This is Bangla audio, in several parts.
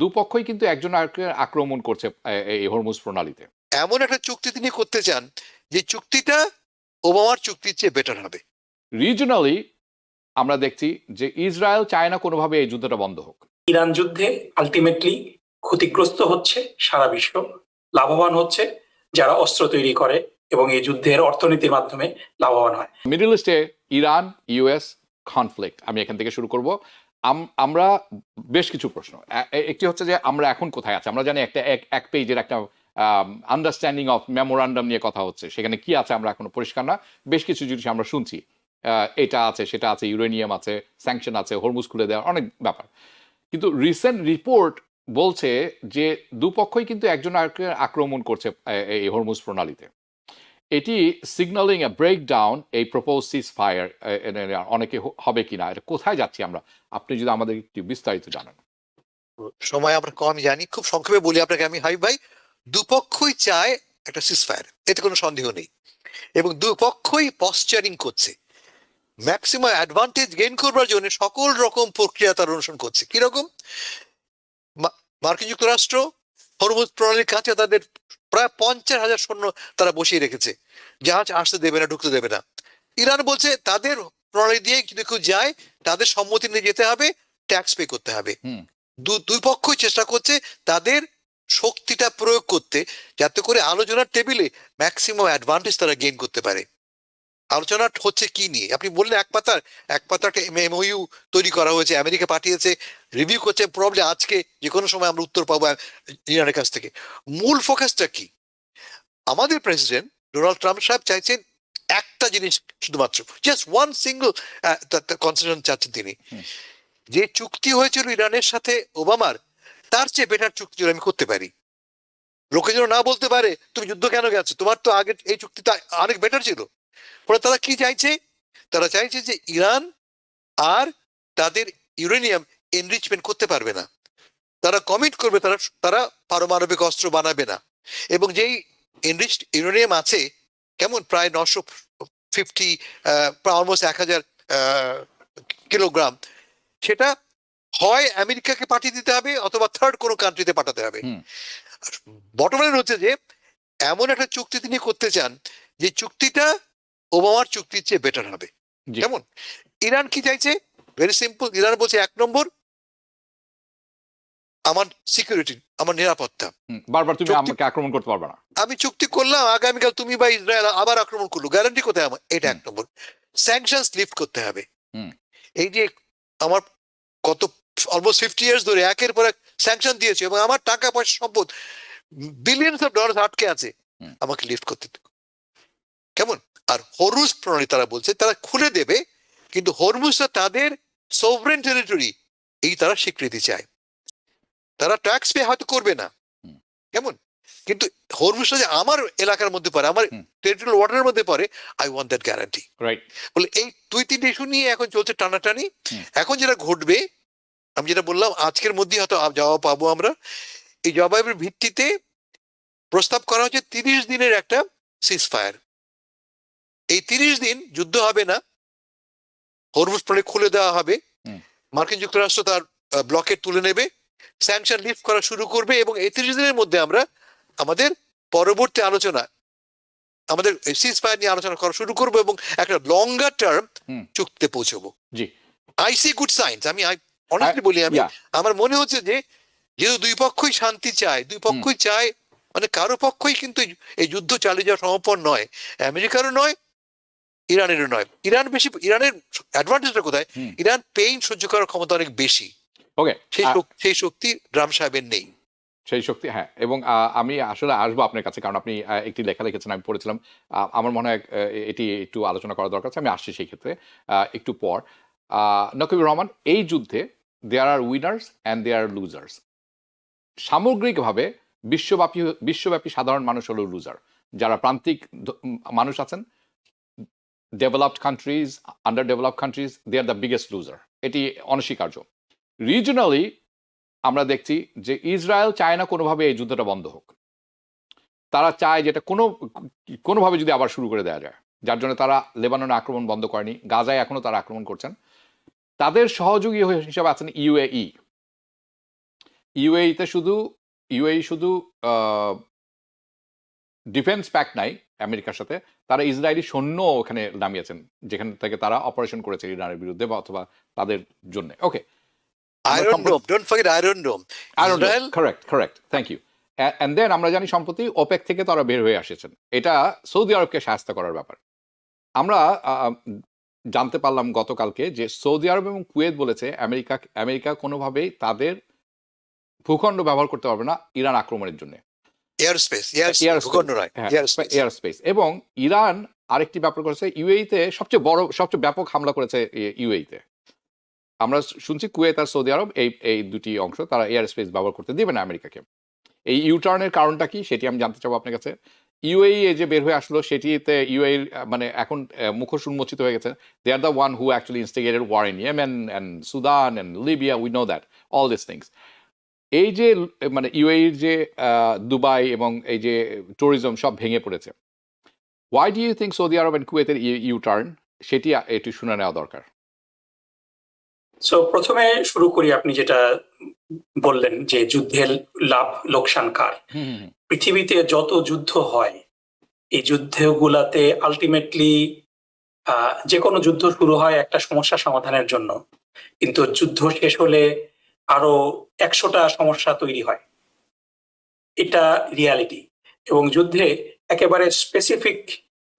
দুপক্ষই কিন্তু একজন আরেককে আক্রমণ করছে এই হরমুজ প্রণালীতে। এমন একটা চুক্তি তিনি করতে চান যে চুক্তিটা ওবামার চুক্তির চেয়ে বেটার হবে। রিজনালি আমরা দেখছি যে ইসরায়েল চায় না কোনোভাবে এই যুদ্ধটা বন্ধ হোক। ইরান যুদ্ধে আলটিমেটলি ক্ষতিগ্রস্ত হচ্ছে সারা বিশ্ব, লাভবান হচ্ছে যারা অস্ত্র তৈরি করে এবং এই যুদ্ধের অর্থনীতির মাধ্যমে লাভবান হয়। মিডল ইস্টে ইরান ইউএস কনফ্লিক্ট, আমি এখান থেকে শুরু করব। আমরা বেশ কিছু প্রশ্ন, একটি হচ্ছে যে আমরা এখন কোথায় আছি। আমরা জানি একটা এক পেজের একটা আন্ডারস্ট্যান্ডিং অফ মেমোরান্ডাম নিয়ে কথা হচ্ছে, সেখানে কি আছে আমরা এখনো পরিষ্কার না। বেশ কিছু জিনিস আমরা শুনছি, এটা আছে সেটা আছে, ইউরেনিয়াম আছে, স্যাংশন আছে, হরমুজ খুলে দেওয়ার অনেক ব্যাপার। কিন্তু রিসেন্ট রিপোর্ট বলছে যে দুপক্ষই কিন্তু একজন আরেককে আক্রমণ করছে এই হরমুজ প্রণালীতে। এটি সিগন্যালিং এ ব্রেকডাউন এই প্রপোজ সিজ ফায়ার অনেকে হবে কিনা, এটা কোথায় যাচ্ছি আমরা, আপনি যদি আমাদের একটু বিস্তারিত জানান। সময় আমরা কম জানি, খুব সংক্ষেপে বলি আপনাকে আমি। হাই ভাই, দুপক্ষই চায় একটা সিজ ফায়ার, এতে কোনো সন্দেহ নেই, এবং দুপক্ষই পশ্চারিং করছে, ম্যাক্সিমাম অ্যাডভান্টেজ গেইন করবার জন্য সকল রকম প্রক্রিয়া তারা অনুসরণ করছে। কিরকম? মার্কিন যুক্তরাষ্ট্র হরমুজ প্রণালীর কাছে তাদের প্রায় 50,000 সৈন্য তারা বসিয়ে রেখেছে, জাহাজ আসতে দেবে না, ঢুকতে দেবে না। ইরান বলছে তাদের প্রণালী দিয়ে যদি কেউ যায় তাদের সম্মতি নিয়ে যেতে হবে, ট্যাক্স পে করতে হবে। দুই পক্ষই চেষ্টা করছে তাদের শক্তিটা প্রয়োগ করতে, যাতে করে আলোচনার টেবিলে ম্যাক্সিমাম অ্যাডভান্টেজ তারা গেইন করতে পারে। আলোচনা হচ্ছে কি নিয়ে? আপনি বললেন এক পাতার এমওইউ তৈরি করা হয়েছে, আমেরিকা পাঠিয়েছে, রিভিউ করছে, প্রবলেম আজকে যে কোনো সময় আমরা উত্তর পাবো ইরানের কাছ থেকে। মূল ফোকাসটা কি? আমাদের প্রেসিডেন্ট ডোনাল্ড ট্রাম্প সাহেব চাইছেন একটা জিনিস শুধুমাত্র, জাস্ট ওয়ান সিঙ্গল কনসেশন চাচ্ছেন তিনি, যে চুক্তি হয়েছিল ইরানের সাথে ওবামার, তার চেয়ে বেটার চুক্তি আমি করতে পারি। লোকে যেন না বলতে পারে তুমি যুদ্ধ কেন গেছো, তোমার তো আগে এই চুক্তিটা অনেক বেটার ছিল। ফলে তারা কি চাইছে? তারা চাইছে যে ইরান আর তাদের ইউরেনিয়াম এনরিচমেন্ট করতে পারবে না, তারা কমিট করবে তারা পারমাণবিক অস্ত্র বানাবে না। এবং যেই এনরিচড ইউরেনিয়াম আছে, কেমন প্রায় 950 অলমোস্ট 1000 কিলোগ্রাম, সেটা হয় আমেরিকাকে পাঠিয়ে দিতে হবে অথবা থার্ড কোনো কান্ট্রিতে পাঠাতে হবে। বটম লাইন হচ্ছে যে এমন একটা চুক্তি তিনি করতে চান যে চুক্তিটা ওবামার চুক্তির চেয়ে বেটার হবে। কেমন? ইরান কি চাইছে? Very simple. ইরান বলছে, এক নম্বর, আমার সিকিউরিটি, আমার নিরাপত্তা। বারবার তুমি আমাকে আক্রমণ করতে পারবে না, আমি চুক্তি করলাম, আগামীকাল তুমি বা ইসরায়েল আবার আক্রমণ করলো, গ্যারান্টি কোথায় আমার? এটা এক নম্বর। স্যাংশনস লিফট করতে হবে। এই যে আমার কত অলমোস্ট 50 ইয়ার্স ধরে একের পর এক স্যাংশন দিয়েছে এবং আমার টাকা পয়সা সম্পদ বিলিয়নস অফ ডলার আটকে আছে, আমাকে লিফট করতে। কেমন? আর হরমুজ প্রণালী তারা বলছে তারা খুলে দেবে, কিন্তু হরমুজটা তাদের সভরেন টেরিটরি, এই তারা স্বীকৃতি চায়। তারা ট্যাক্স পে হয়তো করবে না, কেমন, কিন্তু হরমুজটা যে আমার এলাকার মধ্যে পড়ে, আমার টেরিটোরিয়াল ওয়াটারের মধ্যে পড়ে, আই ওয়ান্ট দ্যাট গ্যারান্টি। বলে এই 2-3 ইস্যু নিয়ে এখন চলছে টানাটানি। এখন যেটা ঘটবে, আমি যেটা বললাম, আজকের মধ্যে হয়তো জবাব পাবো আমরা। এই জবাবের ভিত্তিতে প্রস্তাব করা হচ্ছে 30 দিনের একটা সিজ ফায়ার। এই 30 দিন যুদ্ধ হবে না, হরমুজ প্রণালী খুলে দেওয়া হবে, মার্কিন যুক্তরাষ্ট্র তার ব্লকেট তুলে নেবে, স্যাংশন লিফট করা শুরু করবে, এবং এই 30 দিনের মধ্যে আমরা আমাদের পরবর্তী আলোচনা, আমাদের সিজ ফায়ার নিয়ে আলোচনা করা শুরু করবো এবং একটা লঙ্গার টার্ম চুক্তিতে পৌঁছবো। I see good signs. আমি অনেস্টলি বলি, আমার মনে হচ্ছে যে যেহেতু দুই পক্ষই শান্তি চায়, দুই পক্ষই চায়, মানে কারো পক্ষই কিন্তু এই যুদ্ধ চালিয়ে যাওয়া সম্ভব নয়, আমেরিকারও নয়, ইরানেরও নয়। ইরানের অ্যাডভান্টেজটা কোথায়? ইরান পেইন সহ্য করার ক্ষমতা অনেক বেশি, সেই শক্তি ট্রাম্প সাহেবের নেই, সেই শক্তি। হ্যাঁ, এবং আমি আসলে আসবো আপনার কাছে, কারণ আপনি একটি লেখা লিখেছেন, আমি পড়েছিলাম। আমার মনে হয় এটি একটু আলোচনা করা দরকার আছে, আমি আসছি সেই ক্ষেত্রে একটু পর। নকিবুর রহমান, এই যুদ্ধে there are winners and there are losers. সামগ্রিকভাবে বিশ্বব্যাপী সাধারণ মানুষ হলো লুজার, যারা প্রান্তিক মানুষ আছেন, developed countries, under developed countries, they are the biggest loser, এটি অনস্বীকার্য। রিজনালি আমরা দেখছি যে ইসরায়েল চায় না কোনোভাবে এই যুদ্ধটা বন্ধ হোক। তারা চায় যেটা কোনোভাবে যদি আবার শুরু করে দেওয়া যায়, যার জন্য তারা লেবাননে আক্রমণ বন্ধ করেনি, গাজায় এখনো তারা আক্রমণ করছেন। তাদের সহযোগী হিসেবে আছেন ইউএই। ইউএইতে শুধু শুধু ডিফেন্স প্যাক্ট নাই আমেরিকার সাথে, তারা ইসরায়েলি সৈন্য ওখানে নামিয়েছেন, যেখান থেকে তারা অপারেশন করেছে ইরানের বিরুদ্ধে বা অথবা তাদের জন্য। Okay, iron dome, don't forget iron dome. Israel correct, thank you. And then আমরা জানি সম্প্রতি ওপেক থেকে তারা বের হয়ে আসেছেন, এটা সৌদি আরবকে সাহায্য করার ব্যাপার। আমরা জানতে পারলাম গতকালকে যে সৌদি আরব এবং কুয়েত বলেছে আমেরিকা কোনোভাবেই তাদের ভূখণ্ড ব্যবহার করতে পারবে না ইরান আক্রমণের জন্য। এয়ার স্পেস, ভূখণ্ড নয়, এয়ার স্পেস। এবং ইরান আরেকটি ব্যাপার করেছে, ইউএইতে সবচেয়ে ব্যাপক হামলা করেছে ইউএইতে। আমরা শুনছি কুয়েত আর সৌদি আরব এই দুটি অংশ তারা এয়ার স্পেস ব্যবহার করতে দিবে না আমেরিকাকে। এই ইউটার্নের কারণটা কি সেটি আমি জানতে চাবো আপনার কাছে। ইউএই যে বের হয়ে আসলো সেটিতে ইউএই মানে এখন মুখোশ উন্মোচিত হয়ে গেছে। They are the one who actually instigated war in Yemen and Sudan and Libya, we know that all this things. এই যে মানে ইউএইর যে দুবাই এবং এই যে ট্যুরিজম সব ভেঙে পড়েছে, why do you think Saudi Arab and কুয়েতের ইউটার্ন, সেটি একটু শুনে নেওয়া দরকার। সো প্রথমে শুরু করি, আপনি যেটা বললেন যে যুদ্ধের লাভ লোকসান কার। পৃথিবীতে যত যুদ্ধ হয় এই যুদ্ধগুলাতে আলটিমেটলি যে কোনো যুদ্ধ শুরু হয় একটা সমস্যা সমাধানের জন্য, কিন্তু যুদ্ধ শেষ হলে আরো 100টা সমস্যা তৈরি হয়, এটা রিয়ালিটি। এবং যুদ্ধে একেবারে স্পেসিফিক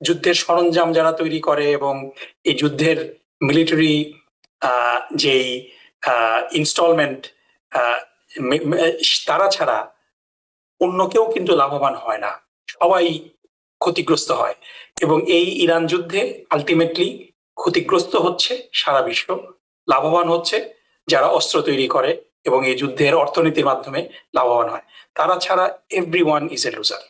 যুদ্ধের সরঞ্জাম যারা তৈরি করে এবং এই যুদ্ধের মিলিটারি যেই ইনস্টলমেন্ট তারা ছাড়া অন্য কেউ কিন্তু লাভবান হয় না, সবাই ক্ষতিগ্রস্ত হয়। এবং এই ইরান যুদ্ধে আলটিমেটলি ক্ষতিগ্রস্ত হচ্ছে সারা বিশ্ব, লাভবান হচ্ছে যারা অস্ত্র তৈরি করে এবং এই যুদ্ধের অর্থনীতির মাধ্যমে লাভবান হয়। তারা ছাড়া এভরিওয়ান ইজ এ লুজার।